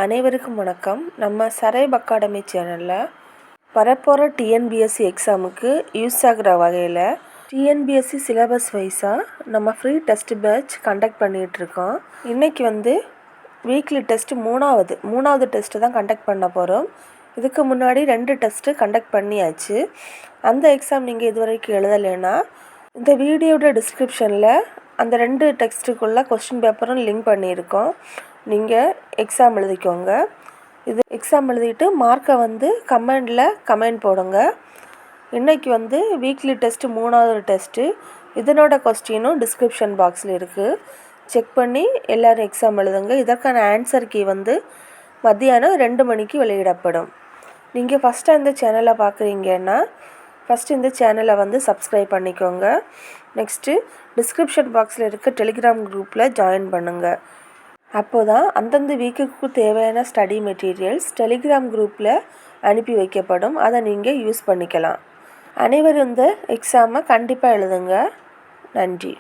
அனைவருக்கும் வணக்கம். நம்ம சரைப் அகாடமி சேனலில் வரப்போகிற டிஎன்பிஎஸ்சி எக்ஸாமுக்கு யூஸ் ஆகிற வகையில் டிஎன்பிஎஸ்சி சிலபஸ் வைஸாக நம்ம ஃப்ரீ டெஸ்ட் பேட்ச் கண்டக்ட் பண்ணிகிட்ருக்கோம். இன்றைக்கி வீக்லி டெஸ்ட்டு மூணாவது டெஸ்ட்டு தான் கண்டக்ட் பண்ண போகிறோம். இதுக்கு முன்னாடி 2 டெஸ்ட்டு கண்டக்ட் பண்ணியாச்சு. அந்த எக்ஸாம் நீங்கள் இது வரைக்கும் எழுதலைன்னா இந்த வீடியோட டிஸ்கிரிப்ஷனில் அந்த 2 டெக்ஸ்ட்டுக்குள்ளே கொஸ்டின் பேப்பரும் லிங்க் பண்ணியிருக்கோம். நீங்கள் எக்ஸாம் எழுதிக்கோங்க. இது எக்ஸாம் எழுதிட்டு மார்க்கை கமெண்ட் போடுங்க. இன்றைக்கி வீக்லி டெஸ்ட்டு 3வது டெஸ்ட்டு, இதனோட கொஸ்டினும் டிஸ்கிரிப்ஷன் பாக்ஸில் இருக்குது. செக் பண்ணி எல்லோரும் எக்ஸாம் எழுதுங்க. இதற்கான ஆன்சர் கீ மத்தியானம் 2 மணிக்கு வெளியிடப்படும். நீங்கள் ஃபஸ்ட்டாக இந்த சேனலை பார்க்குறீங்கன்னா ஃபஸ்ட்டு இந்த சேனலை சப்ஸ்கிரைப் பண்ணிக்கோங்க. நெக்ஸ்ட்டு டிஸ்கிரிப்ஷன் பாக்ஸில் இருக்க டெலிகிராம் குரூப்பில் ஜாயின் பண்ணுங்கள். அப்போ தான் அந்தந்த வீக்குக்கு தேவையான ஸ்டடி மெட்டீரியல்ஸ் டெலிகிராம் குரூப்பில் அனுப்பி வைக்கப்படும். அதை நீங்கள் யூஸ் பண்ணிக்கலாம். அனைவரும் இந்த எக்ஸாமை கண்டிப்பாக எழுதுங்க. நன்றி.